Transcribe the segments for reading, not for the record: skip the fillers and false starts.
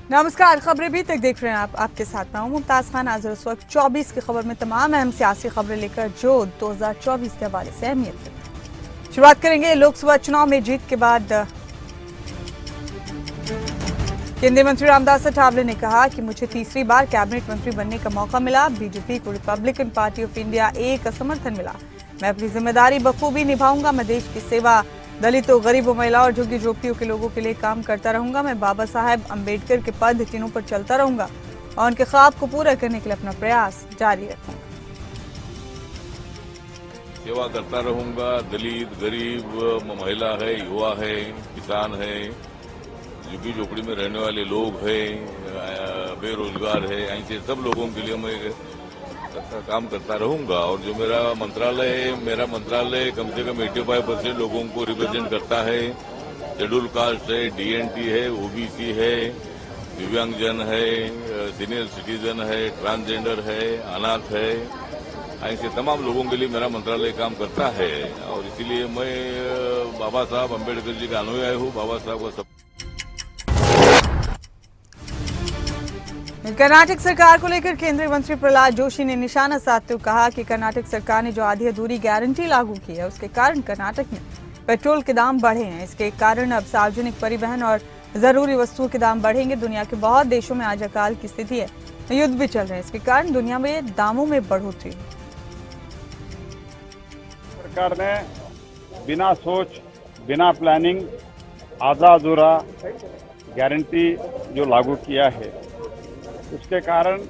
नमस्कार, खबरें भी तक देख रहे हैं आपके साथ मैं हूं मुमताज खान। आज इस वक्त 24 की खबर में तमाम अहम सियासी खबरें लेकर जो 2024 के हवाले से अहमियत है। शुरुआत करेंगे लोकसभा चुनाव में जीत के बाद। केंद्रीय मंत्री रामदास अठावले ने कहा कि मुझे तीसरी बार कैबिनेट मंत्री बनने का मौका मिला। बीजेपी को रिपब्लिकन पार्टी ऑफ इंडिया ए का समर्थन मिला। मैं अपनी जिम्मेदारी बखूबी निभाऊंगा। मैं देश की सेवा, दलितों, गरीबों, महिलाओं और झुग्गी झोपड़ियों के लोगों के लिए काम करता रहूंगा। मैं बाबा साहेब अम्बेडकर के पद चिन्हों पर चलता रहूंगा और उनके ख्वाब को पूरा करने के लिए अपना प्रयास जारी रखूंगा। सेवा करता रहूंगा। दलित, गरीब, महिला है, युवा है, किसान है, झुग्गी झोपड़ी में रहने वाले लोग हैं, बेरोजगार है, ऐसे सब लोगों के लिए मैं काम करता रहूंगा। और जो मेरा मंत्रालय कम से कम 85% लोगों को रिप्रेजेंट करता है। शेड्यूल कास्ट है, डीएनटी है, ओबीसी है, दिव्यांगजन है, सीनियर सिटीजन है, ट्रांसजेंडर है, अनाथ है, ऐसे तमाम लोगों के लिए मेरा मंत्रालय काम करता है। और इसीलिए मैं बाबा साहब अम्बेडकर जी का अनुयायी हूँ। बाबा साहब का सब कर्नाटक सरकार को लेकर केंद्रीय मंत्री प्रहलाद जोशी ने निशाना साधते हुए कहा कि कर्नाटक सरकार ने जो आधी अधूरी गारंटी लागू की है उसके कारण कर्नाटक में पेट्रोल के दाम बढ़े हैं। इसके कारण अब सार्वजनिक परिवहन और जरूरी वस्तुओं के दाम बढ़ेंगे। दुनिया के बहुत देशों में आज अकाल की स्थिति है, युद्ध भी चल रहे हैं। इसके कारण दुनिया में दामों में बढ़ोतरी। सरकार ने बिना सोच, बिना प्लानिंग आधा अधूरा गारंटी जो लागू किया है, उसके कारण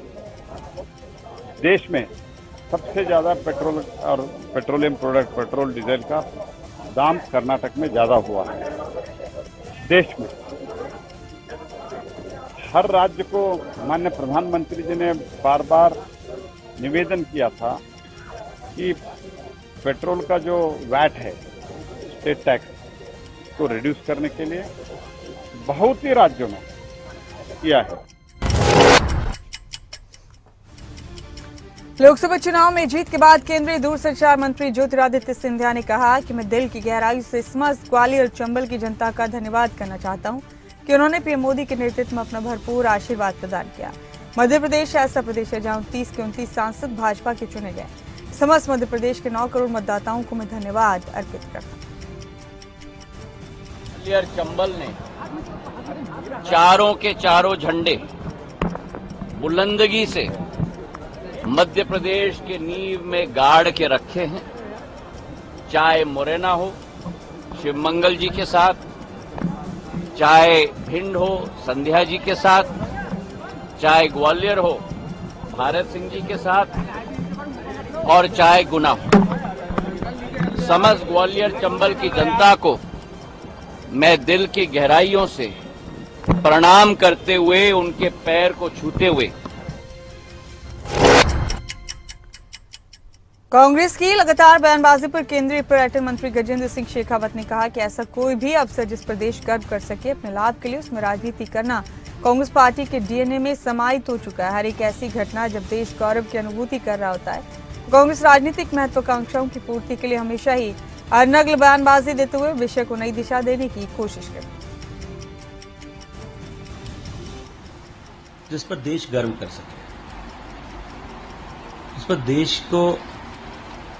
देश में सबसे ज्यादा पेट्रोल और पेट्रोलियम प्रोडक्ट, पेट्रोल डीजल का दाम कर्नाटक में ज्यादा हुआ है। देश में हर राज्य को माननीय प्रधानमंत्री जी ने बार बार निवेदन किया था कि पेट्रोल का जो वैट है, स्टेट टैक्स को रिड्यूस करने के लिए बहुत ही राज्यों में किया है। लोकसभा चुनाव में जीत के बाद केंद्रीय दूरसंचार मंत्री ज्योतिरादित्य सिंधिया ने कहा कि मैं दिल की गहराई से समस्त ग्वालियर चंबल की जनता का धन्यवाद करना चाहता हूं कि उन्होंने पीएम मोदी के नेतृत्व में अपना भरपूर आशीर्वाद प्रदान किया। मध्य प्रदेश ऐसा प्रदेश है जहां 29 के 29 सांसद भाजपा के चुने गए। समस्त मध्य प्रदेश के 9 करोड़ मतदाताओं को मैं धन्यवाद अर्पित करता हूं। ग्वालियर चंबल ने चारों के चारों झंडे बुलंदगी से मध्य प्रदेश के नींव में गाड़ के रखे हैं। चाहे मुरैना हो शिवमंगल जी के साथ, चाहे भिंड हो संध्या जी के साथ, चाहे ग्वालियर हो भारत सिंह जी के साथ, और चाहे गुना हो। समस्त ग्वालियर चंबल की जनता को मैं दिल की गहराइयों से प्रणाम करते हुए, उनके पैर को छूते हुए कांग्रेस की लगातार बयानबाजी पर केंद्रीय पर्यटन मंत्री गजेंद्र सिंह शेखावत ने कहा कि ऐसा कोई भी अवसर जिस पर देश गर्व कर सके अपने लाभ के लिए उसमें राजनीति करना कांग्रेस पार्टी के डीएनए में समाहित हो चुका है। हर एक ऐसी घटना जब देश गौरव की अनुभूति कर रहा होता है। कांग्रेस राजनीतिक महत्वाकांक्षाओं की पूर्ति के लिए हमेशा ही नग्न बयानबाजी देते हुए विषय को नई दिशा देने की कोशिश करती है, जिस पर देश गर्व कर सके, जिस पर देश को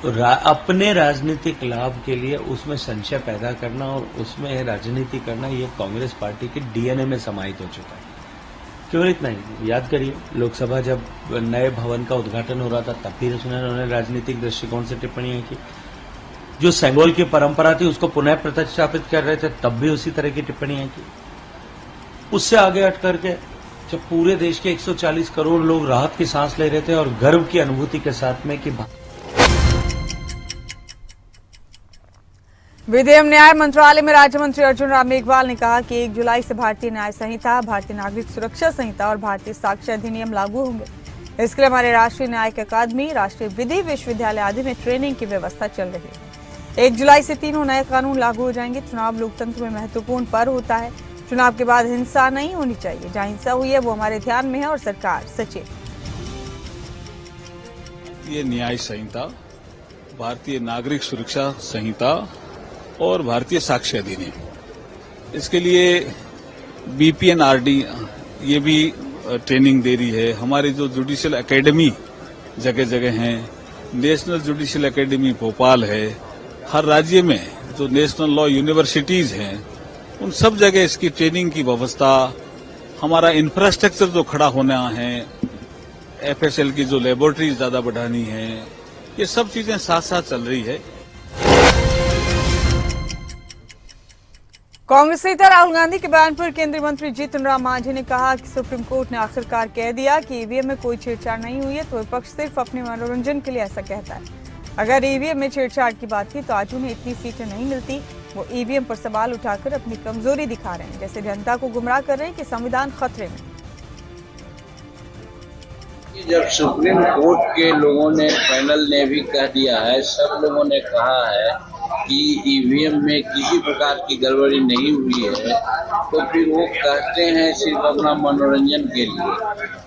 अपने राजनीतिक लाभ के लिए उसमें संशय पैदा करना और उसमें राजनीति करना, ये कांग्रेस पार्टी के डीएनए में समाहित हो चुका है। केवल इतना ही याद करिए, लोकसभा जब नए भवन का उद्घाटन हो रहा था तब भी उन्होंने राजनीतिक दृष्टिकोण से टिप्पणियां की। जो सेंगोल की परंपरा थी उसको पुनः प्रतिष्ठापित कर रहे थे तब भी उसी तरह की टिप्पणियां की। उससे आगे हट करके जब पूरे देश के 140 करोड़ लोग राहत की सांस ले रहे थे और गर्व की अनुभूति के साथ में कि विधि एवं न्याय मंत्रालय में राज्य मंत्री अर्जुन राम मेघवाल ने कहा कि 1 जुलाई से भारतीय न्याय संहिता, भारतीय नागरिक सुरक्षा संहिता और भारतीय साक्ष्य अधिनियम लागू होंगे। इसके लिए हमारे राष्ट्रीय न्यायिक अकादमी, राष्ट्रीय विधि विश्वविद्यालय आदि में ट्रेनिंग की व्यवस्था चल रही है। 1 जुलाई से तीनों नए कानून लागू हो जाएंगे। चुनाव लोकतंत्र में महत्वपूर्ण पर्व होता है। चुनाव के बाद हिंसा नहीं होनी चाहिए। जहां हिंसा हुई है वो हमारे ध्यान में है और सरकार सचेत। भारतीय न्याय संहिता, भारतीय नागरिक सुरक्षा संहिता और भारतीय साक्ष्य अधिनियम, इसके लिए बीपीएनआरडी ये भी ट्रेनिंग दे रही है। हमारी जो जुडिशियल एकेडमी जगह जगह हैं, नेशनल जुडिशियल एकेडमी भोपाल है, हर राज्य में जो नेशनल लॉ यूनिवर्सिटीज हैं उन सब जगह इसकी ट्रेनिंग की व्यवस्था, हमारा इंफ्रास्ट्रक्चर जो खड़ा होना है, एफएसएल की जो लेबोरेटरीज ज्यादा बढ़ानी है, ये सब चीजें साथ साथ चल रही है। कांग्रेस नेता राहुल गांधी के बयान पर केंद्रीय मंत्री जीतन राम मांझी ने कहा कि सुप्रीम कोर्ट ने आखिरकार कह दिया कि ईवीएम में कोई छेड़छाड़ नहीं हुई है, तो विपक्ष सिर्फ अपने मनोरंजन के लिए ऐसा कहता है। अगर ईवीएम में छेड़छाड़ की बात थी तो आज उन्हें इतनी सीटें नहीं मिलती। वो ईवीएम पर सवाल उठाकर अपनी कमजोरी दिखा रहे हैं, जैसे जनता को गुमराह कर रहे हैं कि संविधान खतरे में। जब सुप्रीम कोर्ट के लोगों ने, पैनल ने भी कह दिया है, सब लोगों ने कहा है कि ईवीएम में किसी प्रकार की गड़बड़ी नहीं हुई है, तो फिर वो कहते हैं सिर्फ अपना मनोरंजन के लिए।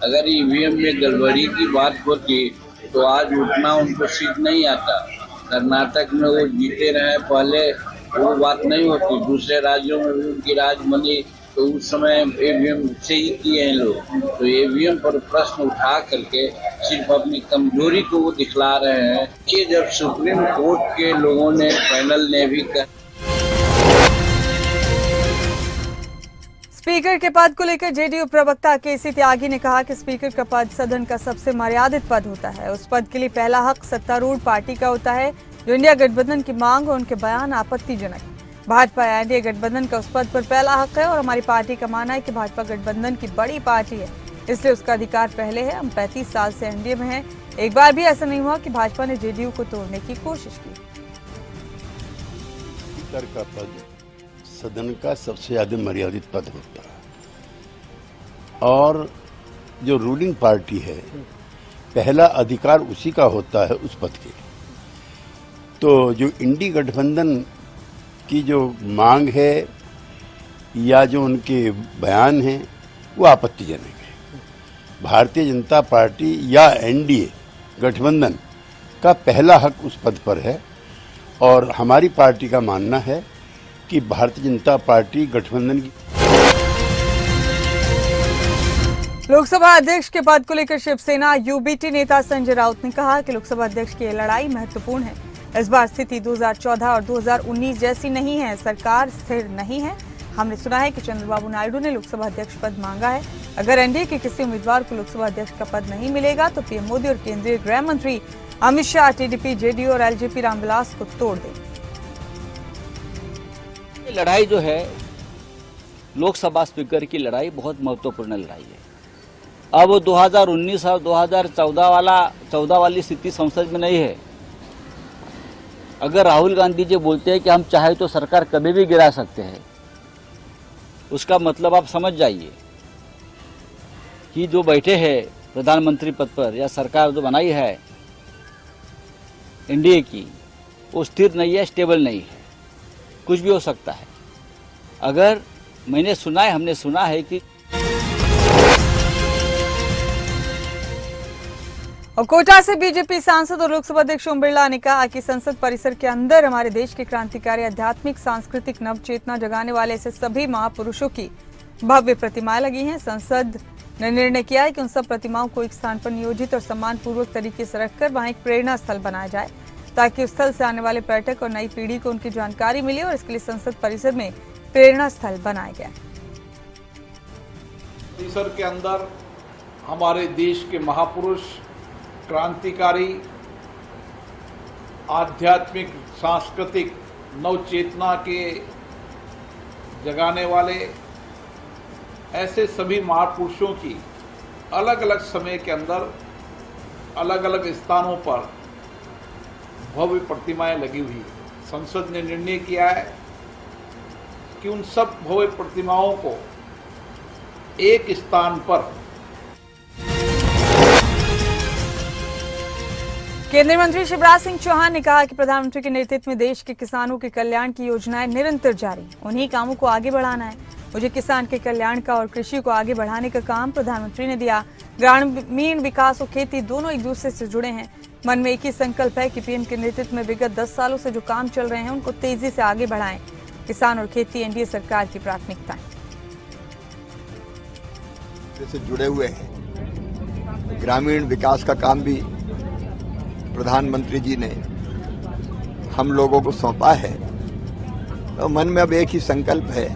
अगर ईवीएम में गड़बड़ी की बात होती तो आज उतना उनको सीट नहीं आता। कर्नाटक में वो जीते रहे पहले, वो बात नहीं होती। दूसरे राज्यों में भी उनकी राज बनी तो उस समय ईवीएम से ही किए हैं लोग। तो ईवीएम पर प्रश्न उठा करके सिर्फ अपनी कमजोरी को वो दिखला रहे हैं। कि जब सुप्रीम कोर्ट के लोगों ने, पैनल ने भी कहा। स्पीकर के पद को लेकर जेडीयू प्रवक्ता केसी त्यागी ने कहा कि स्पीकर का पद सदन का सबसे मर्यादित पद होता है। उस पद के लिए पहला हक सत्तारूढ़ पार्टी का होता है। जो इंडिया गठबंधन की मांग और उनके बयान आपत्तिजनक है। भाजपा या एनडीए गठबंधन का उस पद पर पहला हक है और हमारी पार्टी का मानना है कि भाजपा गठबंधन की बड़ी पार्टी है, इसलिए उसका अधिकार पहले है। हम 35 साल से एनडीए में हैं। एक बार भी ऐसा नहीं हुआ कि भाजपा ने जेडीयू को तोड़ने की कोशिश की। स्पीकर का पद सदन का सबसे ज्यादा मर्यादित पद होता है और जो रूलिंग पार्टी है पहला अधिकार उसी का होता है उस पद के लिए। तो जो इंडी गठबंधन की जो मांग है या जो उनके बयान हैं वो आपत्तिजनक है। भारतीय जनता पार्टी या एनडीए गठबंधन का पहला हक उस पद पर है और हमारी पार्टी का मानना है कि भारतीय जनता पार्टी गठबंधन की। लोकसभा अध्यक्ष के पद को लेकर शिवसेना यूबीटी नेता संजय राउत ने कहा कि लोकसभा अध्यक्ष की लड़ाई महत्वपूर्ण है। इस बार स्थिति 2014 और 2019 जैसी नहीं है। सरकार स्थिर नहीं है। हमने सुना है कि चंद्रबाबू नायडू ने लोकसभा अध्यक्ष पद मांगा है। अगर एनडीए के किसी उम्मीदवार को लोकसभा अध्यक्ष का पद नहीं मिलेगा तो पीएम मोदी और केंद्रीय गृह मंत्री अमित शाह टीडीपी, जेडीयू और एलजेपी रामविलास को तोड़ दें। लड़ाई जो है लोकसभा स्पीकर की लड़ाई बहुत महत्वपूर्ण लड़ाई है। अब 2019 और 2014 वाली स्थिति संसद में नहीं है। अगर राहुल गांधी जी बोलते हैं कि हम चाहे तो सरकार कभी भी गिरा सकते हैं, उसका मतलब आप समझ जाइए कि जो बैठे हैं प्रधानमंत्री पद पर या सरकार जो बनाई है एनडीए की, वो स्थिर नहीं है, स्टेबल नहीं है, कुछ भी हो सकता है। अगर हमने सुना है कि और कोटा से बीजेपी सांसद और लोकसभा अध्यक्ष ओम बिरला ने कहा कि संसद परिसर के अंदर हमारे देश के क्रांतिकारी, आध्यात्मिक, सांस्कृतिक नवचेतना जगाने वाले ऐसे सभी महापुरुषों की भव्य प्रतिमाएं लगी हैं। संसद ने निर्णय किया है कि उन सब प्रतिमाओं को एक स्थान पर नियोजित और सम्मानपूर्वक तरीके से रखकर वहां एक प्रेरणा स्थल बनाया जाए, ताकि उस स्थल से आने वाले पर्यटक और नई पीढ़ी को उनकी जानकारी मिले। और इसके लिए संसद परिसर में प्रेरणा स्थल बनाया गया। परिसर के अंदर हमारे देश के महापुरुष, क्रांतिकारी, आध्यात्मिक, सांस्कृतिक नवचेतना के जगाने वाले ऐसे सभी महापुरुषों की अलग अलग समय के अंदर अलग अलग स्थानों पर भव्य प्रतिमाएं लगी हुई है। संसद ने निर्णय किया है कि उन सब भव्य प्रतिमाओं को एक स्थान पर। केंद्रीय मंत्री शिवराज सिंह चौहान ने कहा कि प्रधानमंत्री के नेतृत्व में देश के किसानों के कल्याण की योजनाएं निरंतर जारी हैं। उन्हीं कामों को आगे बढ़ाना है। मुझे किसान के कल्याण का और कृषि को आगे बढ़ाने का काम प्रधानमंत्री ने दिया। ग्रामीण विकास और खेती दोनों एक दूसरे से जुड़े हैं। मन में एक ही संकल्प है कि पीएम के नेतृत्व में विगत 10 सालों से जो काम चल रहे हैं उनको तेजी से आगे बढ़ाएं। किसान और खेती एनडीए सरकार की प्राथमिकता है। दूसरे से जुड़े हुए हैं। ग्रामीण विकास का काम भी प्रधानमंत्री जी ने हम लोगों को सौंपा है। तो मन में अब एक ही संकल्प है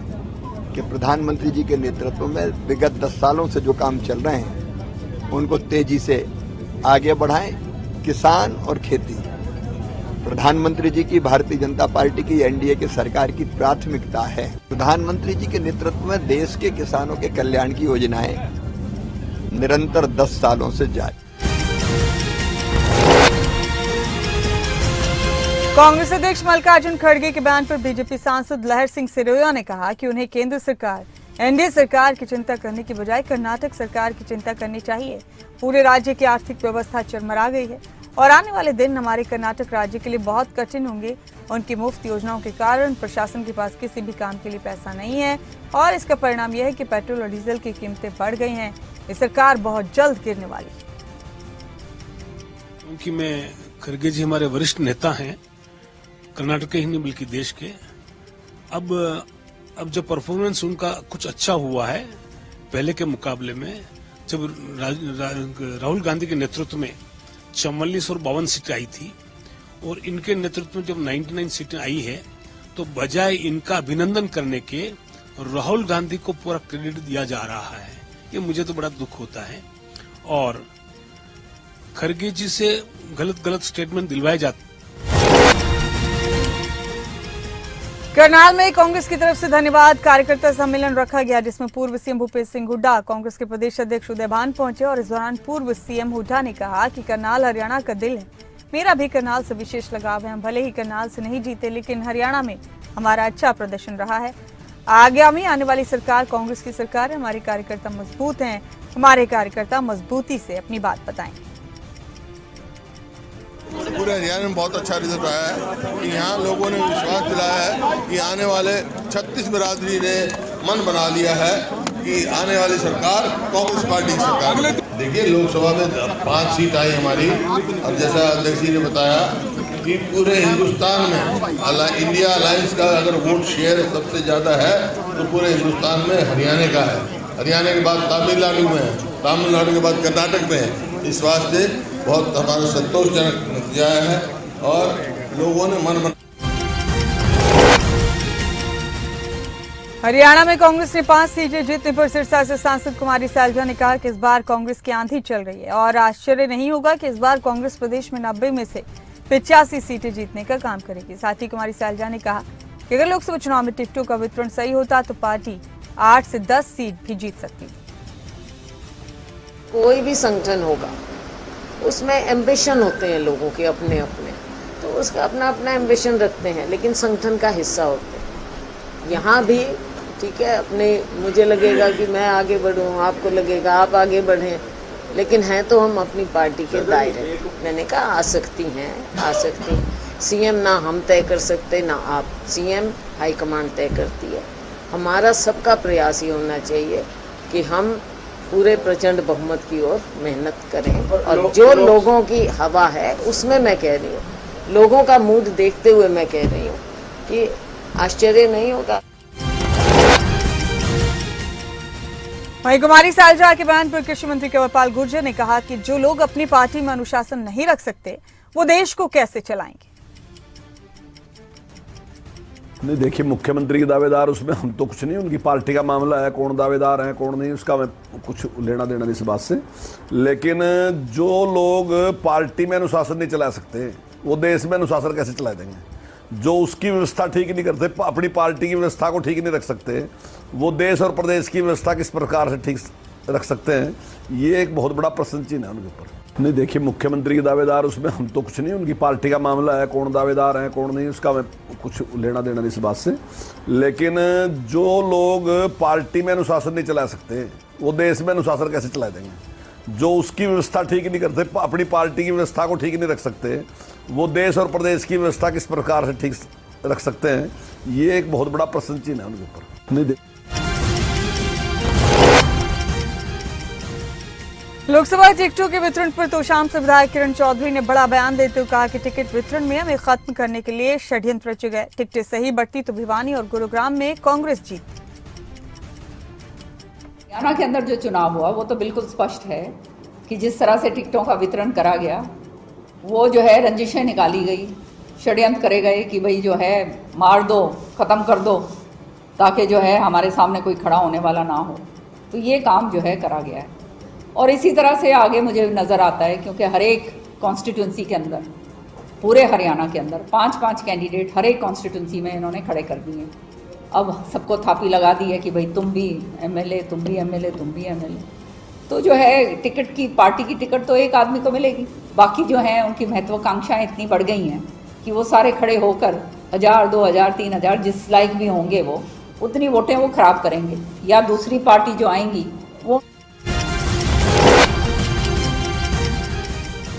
कि प्रधानमंत्री जी के नेतृत्व में विगत 10 सालों से जो काम चल रहे हैं उनको तेजी से आगे बढ़ाएं। किसान और खेती प्रधानमंत्री जी की, भारतीय जनता पार्टी की, एनडीए की सरकार की प्राथमिकता है। प्रधानमंत्री जी के नेतृत्व में देश के किसानों के कल्याण की योजनाएं निरंतर 10 सालों से जारी। कांग्रेस अध्यक्ष मल्लिकार्जुन खड़गे के बयान पर बीजेपी सांसद लहर सिंह सिरोया ने कहा कि उन्हें केंद्र सरकार, एनडीए सरकार की चिंता करने की बजाय कर्नाटक सरकार की चिंता करनी चाहिए। पूरे राज्य की आर्थिक व्यवस्था चरमरा गई है और आने वाले दिन हमारे कर्नाटक राज्य के लिए बहुत कठिन होंगे। उनकी मुफ्त योजनाओं के कारण प्रशासन के पास किसी भी काम के लिए पैसा नहीं है और इसका परिणाम यह है कि पेट्रोल और डीजल की कीमतें बढ़ गई हैं। ये सरकार बहुत जल्द गिरने वाली है। क्योंकि मैं खड़गे जी हमारे वरिष्ठ नेता हैं, कर्नाटक के ही नहीं बल्कि देश के। अब जो परफॉर्मेंस उनका कुछ अच्छा हुआ है पहले के मुकाबले में, जब राहुल गांधी के नेतृत्व में 44 और 52 सीटें आई थी और इनके नेतृत्व में जब 99 सीटें आई है, तो बजाय इनका अभिनंदन करने के राहुल गांधी को पूरा क्रेडिट दिया जा रहा है। ये मुझे तो बड़ा दुख होता है और खड़गे जी से गलत स्टेटमेंट दिलवाए जाते। करनाल में कांग्रेस की तरफ से धन्यवाद कार्यकर्ता सम्मेलन रखा गया, जिसमें पूर्व सीएम भूपेश सिंह हुड्डा, कांग्रेस के प्रदेश अध्यक्ष उदय भान पहुंचे और इस दौरान पूर्व सीएम हुड्डा ने कहा कि करनाल हरियाणा का दिल है। मेरा भी करनाल से विशेष लगाव है। हम भले ही करनाल से नहीं जीते, लेकिन हरियाणा में हमारा अच्छा प्रदर्शन रहा है। आगामी आने वाली सरकार कांग्रेस की सरकार है। हमारे कार्यकर्ता मजबूत हैं। हमारे कार्यकर्ता मजबूती से अपनी बात बताएं। पूरे हरियाणा में बहुत अच्छा रिजल्ट आया है कि यहाँ लोगों ने विश्वास दिलाया है कि आने वाले 36 बिरादरी ने मन बना लिया है कि आने वाली सरकार कांग्रेस पार्टी की सरकार। देखिए, लोकसभा में 5 सीट आई हमारी और जैसा अध्यक्ष जी ने बताया कि पूरे हिंदुस्तान में इंडिया अलायंस का अगर वोट शेयर सबसे ज़्यादा है तो पूरे हिंदुस्तान में हरियाणा का है। हरियाणा के बाद तमिलनाडु में है, तमिलनाडु के बाद कर्नाटक में है। इस वास्ते बहुत हमारा संतोषजनक नतीजा है और लोगों ने मन बना। हरियाणा में कांग्रेस ने 5 सीटें जीतने पर सिरसा से सांसद कुमारी सैलजा ने कहा कि इस बार कांग्रेस की आंधी चल रही है और आश्चर्य नहीं होगा कि इस बार कांग्रेस प्रदेश में 90 में से 85 सीटें जीतने का काम करेगी। साथ ही कुमारी सैलजा ने कहा कि अगर लोकसभा चुनाव में टिकटों का वितरण सही होता तो पार्टी 8 से 10 सीट भी जीत सकती। कोई भी संगठन होगा उसमें एम्बिशन होते हैं लोगों के अपने अपने, तो उसका अपना अपना एम्बिशन रखते हैं, लेकिन संगठन का हिस्सा होते हैं। यहाँ भी ठीक है, अपने मुझे लगेगा कि मैं आगे बढ़ूँ, आपको लगेगा आप आगे बढ़ें, लेकिन हैं तो हम अपनी पार्टी के दायरे। मैंने कहा आ सकती सीएम ना हम तय कर सकते ना आप, सीएम हाईकमांड तय करती है। हमारा सबका प्रयास ये होना चाहिए कि हम पूरे प्रचंड बहुमत की ओर मेहनत करें और जो लोगों की हवा है उसमें मैं कह रही हूँ, लोगों का मूड देखते हुए मैं कह रही हूँ कि आश्चर्य नहीं होगा। वहीं कुमारी सैलजा के बयान पर कृषि मंत्री कंवरपाल गुर्जर ने कहा कि जो लोग अपनी पार्टी में अनुशासन नहीं रख सकते वो देश को कैसे चलाएंगे। नहीं, देखिए, मुख्यमंत्री के दावेदार उसमें हम तो कुछ नहीं, उनकी पार्टी का मामला है, कौन दावेदार है कौन नहीं, उसका मैं कुछ लेना देना नहीं इस बात से। लेकिन जो लोग पार्टी में अनुशासन नहीं चला सकते वो देश में अनुशासन कैसे चला देंगे। जो उसकी व्यवस्था ठीक नहीं करते, अपनी पार्टी की व्यवस्था को ठीक नहीं रख सकते, वो देश और प्रदेश की व्यवस्था किस प्रकार से ठीक रख सकते हैं, ये एक बहुत बड़ा प्रश्न चिन्ह है उनके ऊपर। नहीं, देखिए, मुख्यमंत्री के दावेदार उसमें हम तो कुछ नहीं, उनकी पार्टी का मामला है, कौन दावेदार है कौन नहीं, उसका मैं कुछ लेना देना नहीं इस बात से। लेकिन जो लोग पार्टी में अनुशासन नहीं चला सकते वो देश में अनुशासन कैसे चला देंगे। जो उसकी व्यवस्था ठीक नहीं करते, अपनी पार्टी की व्यवस्था को ठीक नहीं रख सकते, वो देश और प्रदेश की व्यवस्था किस प्रकार से ठीक रख सकते हैं, ये एक बहुत बड़ा प्रश्न चिन्ह है उनके ऊपर। नहीं, लोकसभा टिकटों के वितरण पर तोशाम से विधायक किरण चौधरी ने बड़ा बयान देते हुए कहा कि टिकट वितरण में हमें खत्म करने के लिए षड्यंत्र रचे गए। टिकटें सही बढ़ती तो भिवानी और गुरुग्राम में कांग्रेस जीत। हरियाणा के अंदर जो चुनाव हुआ वो तो बिल्कुल स्पष्ट है कि जिस तरह से टिकटों का वितरण करा गया, वो जो है रंजिशें निकाली गई, षड्यंत्र करे गए कि भाई जो है मार दो, ख़त्म कर दो, ताकि जो है हमारे सामने कोई खड़ा होने वाला ना हो। तो ये काम जो है करा गया है और इसी तरह से आगे मुझे नज़र आता है, क्योंकि हर एक कॉन्स्टिट्यूंसी के अंदर, पूरे हरियाणा के अंदर 5-5 कैंडिडेट हर एक कॉन्स्टिट्यूंसी में इन्होंने खड़े कर दिए। अब सबको थापी लगा दी है कि भाई तुम भी एमएलए, तुम भी एमएलए, तुम भी एमएलए। तो जो है टिकट की, पार्टी की टिकट तो एक आदमी को मिलेगी, बाकी जो हैं उनकी महत्वाकांक्षाएं इतनी बढ़ गई हैं कि वो सारे खड़े होकर 1000, 2000, 3000 जिस लायक भी होंगे वो उतनी वोटें वो खराब करेंगे, या दूसरी पार्टी जो आएंगी वो।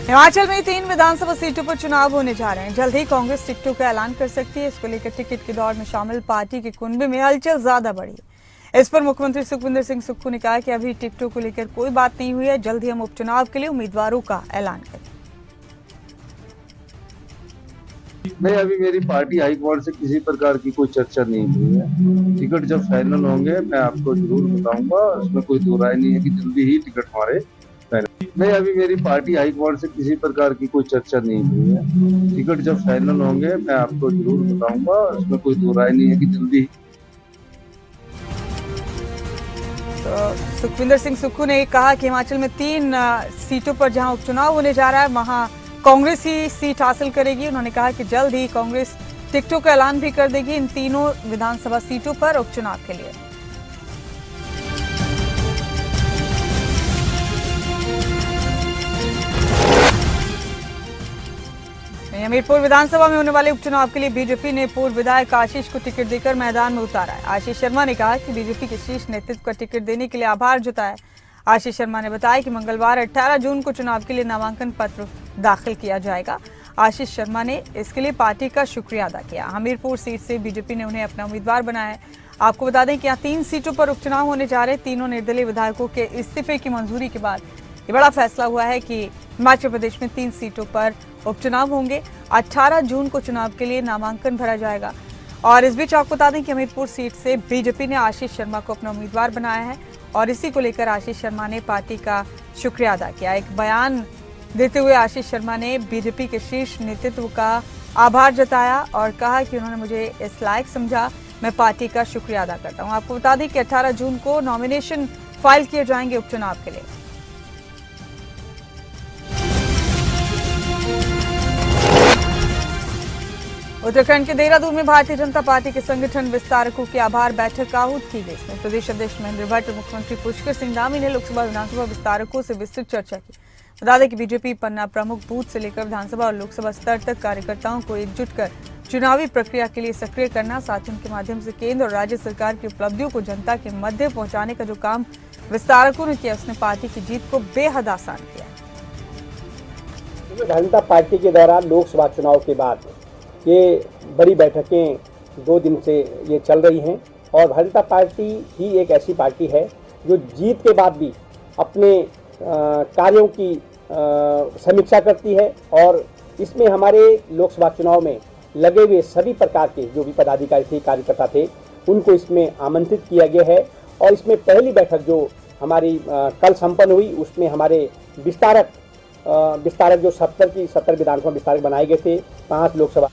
हिमाचल में 3 विधानसभा सीटों पर चुनाव होने जा रहे हैं। जल्द ही कांग्रेस टिकटों का ऐलान कर सकती है। इसको लेकर टिकट की दौड़ में शामिल पार्टी के कुनबे में हलचल ज्यादा बढ़ी है। इस पर मुख्यमंत्री सुखविंदर सिंह सुक्खू ने कहा कि अभी टिकटों को लेकर कोई बात नहीं हुई है, जल्द ही हम उपचुनाव के लिए उम्मीदवारों का ऐलान करें। नहीं, अभी मेरी पार्टी हाईकमांड से किसी प्रकार की कोई चर्चा नहीं हुई है। टिकट जब फाइनल होंगे मैं आपको जरूर बताऊंगा, उसमें कोई दो राय नहीं है कि जल्दी ही टिकट हमारे फाइनल। नहीं, अभी मेरी पार्टी हाईकमांड से किसी प्रकार की कोई चर्चा नहीं हुई है। टिकट जब फाइनल होंगे मैं आपको जरूर बताऊंगा, उसमें कोई दो राय नहीं है कि जल्दी। तो सुखविंदर सिंह सुक्खू ने कहा कि हिमाचल में 3 सीटों पर जहां उपचुनाव होने जा रहा है वहां कांग्रेस ही सीट हासिल करेगी। उन्होंने कहा कि जल्द ही कांग्रेस टिकटों का ऐलान भी कर देगी इन तीनों विधानसभा सीटों पर उपचुनाव के लिए। हमीरपुर विधानसभा में होने वाले उपचुनाव के लिए बीजेपी ने पूर्व विधायक आशीष को टिकट देकर मैदान में उतारा है। आशीष शर्मा ने कहा कि बीजेपी के शीर्ष नेतृत्व का टिकट देने के लिए आभार जताया। आशीष शर्मा ने बताया कि मंगलवार 18 जून को चुनाव के लिए नामांकन पत्र दाखिल किया जाएगा। आशीष शर्मा ने इसके लिए पार्टी का शुक्रिया अदा किया। हमीरपुर सीट से बीजेपी ने उन्हें अपना उम्मीदवार बनाया है। आपको बता दें कि यहाँ 3 सीटों पर उपचुनाव होने जा रहे। तीनों निर्दलीय विधायकों के इस्तीफे की मंजूरी के बाद ये बड़ा फैसला हुआ है कि हिमाचल प्रदेश में 3 सीटों पर उपचुनाव होंगे। 18 जून को चुनाव के लिए नामांकन भरा जाएगा। और इस बीच आपको बता दें कि हमीरपुर सीट से बीजेपी ने आशीष शर्मा को अपना उम्मीदवार बनाया है और इसी को लेकर आशीष शर्मा ने पार्टी का शुक्रिया अदा किया। एक बयान देते हुए आशीष शर्मा ने बीजेपी के शीर्ष नेतृत्व का आभार जताया और कहा कि उन्होंने मुझे इस लायक समझा, मैं पार्टी का शुक्रिया अदा करता हूं। आपको बता दें कि 18 जून को नॉमिनेशन फाइल किए जाएंगे उपचुनाव के लिए। उत्तराखंड के देहरादून में भारतीय जनता पार्टी के संगठन विस्तारकों की आभार बैठक आहूत की गई। इसमें प्रदेश अध्यक्ष महेंद्र भट्ट, मुख्यमंत्री पुष्कर सिंह धामी ने लोकसभा विधानसभा विस्तारकों से विस्तृत चर्चा की। बता दें कि बीजेपी पन्ना प्रमुख बूथ से लेकर विधानसभा और लोकसभा स्तर तक कार्यकर्ताओं को एकजुट कर चुनावी प्रक्रिया के लिए सक्रिय करना, साथ ही उनके माध्यम से केंद्र और राज्य सरकार की उपलब्धियों को जनता के मध्य पहुंचाने का जो काम विस्तारकों ने किया, उसने पार्टी की जीत को बेहद आसान किया। भारतीय जनता पार्टी के द्वारा लोकसभा चुनाव के बाद ये बड़ी बैठकें 2 दिन से ये चल रही हैं और भारतीय जनता पार्टी ही एक ऐसी पार्टी है जो जीत के बाद भी अपने कार्यों की समीक्षा करती है और इसमें हमारे लोकसभा चुनाव में लगे हुए सभी प्रकार के जो भी पदाधिकारी थे, कार्यकर्ता थे, उनको इसमें आमंत्रित किया गया है। और इसमें पहली बैठक जो हमारी कल संपन्न हुई उसमें हमारे विस्तारक जो 70 विधानसभा विस्तारक बनाए गए थे, 5 लोकसभा।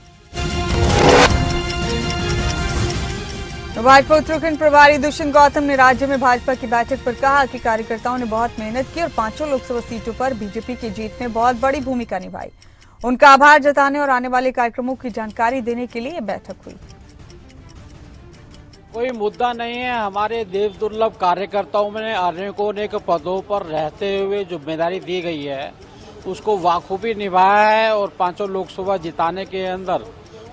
भाजपा उत्तराखंड प्रभारी दुष्यंत गौतम ने राज्य में भाजपा की बैठक पर कहा कि कार्यकर्ताओं ने बहुत मेहनत की और 5 लोकसभा सीटों पर बीजेपी की जीत में बहुत बड़ी भूमिका निभाई। उनका आभार जताने और आने वाले कार्यक्रमों की जानकारी देने के लिए बैठक हुई। कोई मुद्दा नहीं है। हमारे देव दुर्लभ कार्यकर्ताओं में अनेकों अनेक पदों पर रहते हुए जिम्मेदारी दी गई है उसको वाखूबी निभाया है और 5 लोकसभा जिताने के अंदर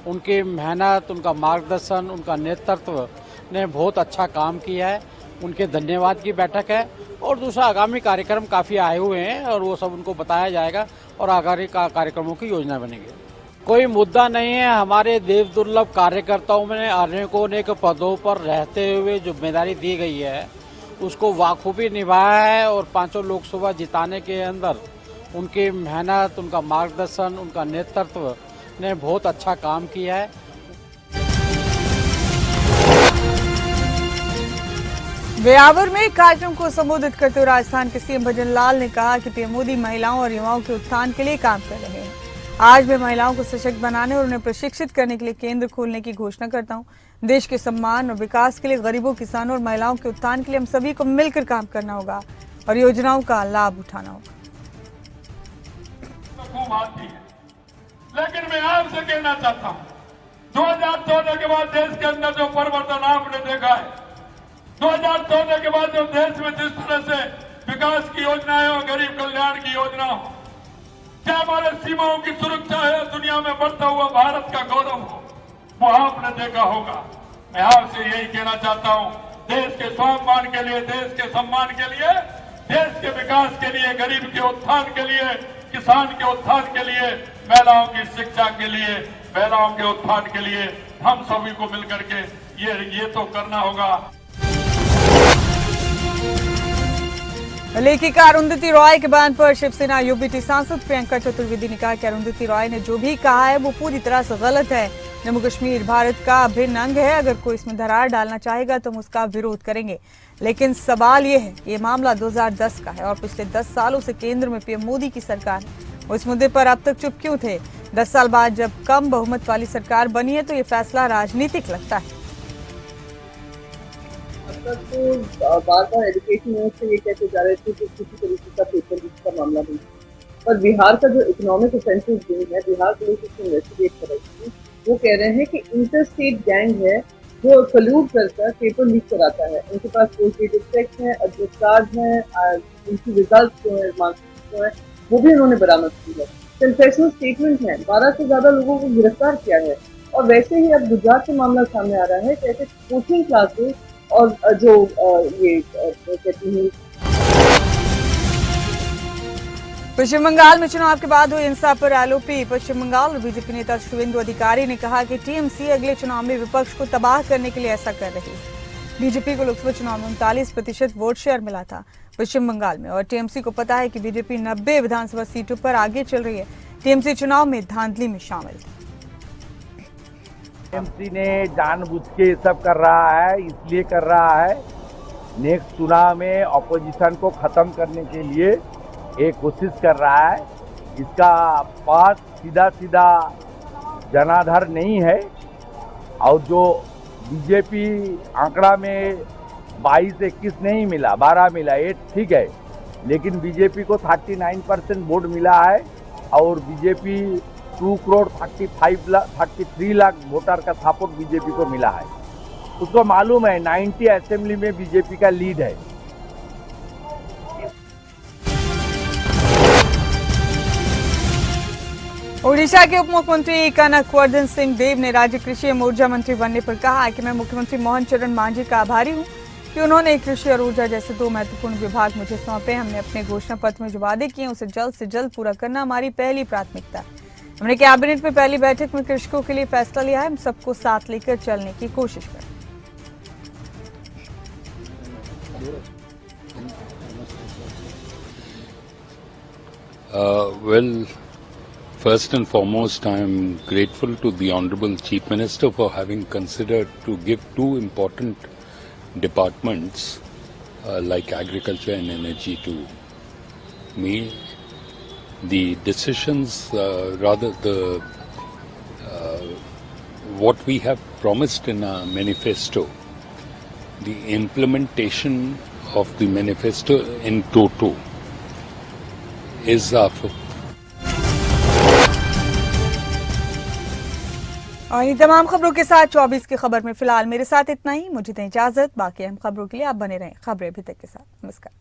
उनकी मेहनत, उनका मार्गदर्शन, उनका नेतृत्व ने बहुत अच्छा काम किया है। उनके धन्यवाद की बैठक है। और दूसरा, आगामी कार्यक्रम काफ़ी आए हुए हैं और वो सब उनको बताया जाएगा और आगामी कार्यक्रमों की योजना बनेगी। कोई मुद्दा नहीं है। हमारे देव दुर्लभ कार्यकर्ताओं में अनेकों अनेक पदों पर रहते हुए जिम्मेदारी दी गई है उसको वाखूबी निभाया है और 5 लोकसभा जिताने के अंदर उनकी मेहनत, उनका मार्गदर्शन, उनका नेतृत्व ने बहुत अच्छा काम किया है। ब्यावर में कार्यक्रम को संबोधित करते हुए राजस्थान के सीएम भजन लाल ने कहा कि पीएम मोदी महिलाओं और युवाओं के उत्थान के लिए काम कर रहे हैं। आज मैं महिलाओं को सशक्त बनाने और उन्हें प्रशिक्षित करने के लिए केंद्र खोलने की घोषणा करता हूं। देश के सम्मान और विकास के लिए गरीबों, किसानों और महिलाओं के उत्थान के लिए हम सभी को मिलकर काम करना होगा और योजनाओं का लाभ उठाना होगा। लेकिन मैं आपसे कहना चाहता हूं, 2014 के बाद देश के अंदर जो परिवर्तन आपने देखा है, 2014 के बाद जो देश में जिस तरह से विकास की योजनाएं और गरीब कल्याण की योजना हो, क्या हमारे सीमाओं की सुरक्षा है, दुनिया में बढ़ता हुआ भारत का गौरव हो, वो आपने देखा होगा। मैं आपसे यही कहना चाहता हूं, देश के स्वाभिमान के लिए, देश के सम्मान के लिए, देश के विकास के लिए, गरीब के उत्थान के लिए, किसान के उत्थान के लिए, महिलाओं की शिक्षा के लिए, महिलाओं के उत्थान के लिए हम सभी को मिलकर के ये तो करना होगा। लेखिका अरुंधति रॉय के बयान पर शिवसेना यूबीटी सांसद प्रियंका चतुर्वेदी ने कहा कि अरुंधति रॉय ने जो भी कहा है वो पूरी तरह से गलत है। जम्मू कश्मीर भारत का अभिन्न अंग है, अगर कोई इसमें दरार डालना चाहेगा तो हम उसका विरोध करेंगे। लेकिन सवाल ये है कि ये मामला 2010 का है और पिछले 10 सालों से केंद्र में पीएम मोदी की सरकार है। वो इस मुद्दे पर अब तक चुप क्यों थे? 10 साल बाद जब कम बहुमत वाली सरकार बनी है तो ये फैसला राजनीतिक लगता है। तो बार एजुकेशन मिनिस्टर ये कहते जा रहे थे कि किसी तरीके का पेपर लीक का मामला नहीं, पर बिहार का जो इकोनॉमिक ऑफेंसिव विंग है, बिहार पुलिस इसको इन्वेस्टिगेट कर रही थी, वो कह रहे हैं कि इंटर स्टेट गैंग है जो कल्यूड कर पेपर लीक कराता है। उनके पास पोस्टेड चेक है, एड्रेस कार्ड है, उनकी रिजल्ट जो है, मार्क्स जो है, वो भी उन्होंने बरामद की है। कन्फेशनल स्टेटमेंट है, 12 से ज्यादा लोगों को गिरफ्तार किया है। और वैसे ही अब गुजरात का मामला सामने आ रहा है, कैसे कोचिंग क्लासेस और जो ये कहती हैं। पश्चिम बंगाल में चुनाव के बाद हुई हिंसा पर एलओपी पश्चिम बंगाल और बीजेपी नेता शुवेंदु अधिकारी ने कहा कि टीएमसी अगले चुनाव में विपक्ष को तबाह करने के लिए ऐसा कर रही है। बीजेपी को लोकसभा चुनाव में 39% वोट शेयर मिला था पश्चिम बंगाल में और टीएमसी को पता है कि बीजेपी 90 विधानसभा सीटों पर आगे चल रही है। टीएमसी चुनाव में धांधली में शामिल थी। टीएमसी ने जानबूझ के सब कर रहा है, इसलिए कर रहा है नेक्स्ट चुनाव में ऑपोजिशन को खत्म करने के लिए एक कोशिश कर रहा है। इसका पास सीधा सीधा जनाधार नहीं है और जो बीजेपी आंकड़ा में 22-21 नहीं मिला, 12 मिला, ये ठीक है, लेकिन बीजेपी को 39% वोट मिला है और बीजेपी 2,33 लाख वोटर का सपोर्ट बीजेपी को मिला है। उसको मालूम है 90 असेंबली में बीजेपी का लीड है। ओडिशा के उप मुख्यमंत्री कनकवर्धन सिंह देव ने राज्य कृषि एवं ऊर्जा मंत्री बनने पर कहा कि मैं मुख्यमंत्री मोहन चरण मांझी का आभारी हूं कि उन्होंने कृषि और ऊर्जा जैसे 2 महत्वपूर्ण विभाग मुझे सौंपे। हमने अपने घोषणा पत्र में जो वादे किए उसे जल्द से जल्द पूरा करना हमारी पहली प्राथमिकता है। हमने कैबिनेट में पहली बैठक में कृषकों के लिए फैसला लिया है, हम सबको साथ लेकर चलने की कोशिश करें। First and foremost, I am grateful to the Honorable Chief Minister for having considered to give 2 important departments like agriculture and energy to me. The decisions, what we have promised in our manifesto, the implementation of the manifesto in toto is our और ये तमाम खबरों के साथ 24 की खबर में फिलहाल मेरे साथ इतना ही। मुझे दें इजाजत, बाकी अहम खबरों के लिए आप बने रहें खबरें अभी तक के साथ। नमस्कार।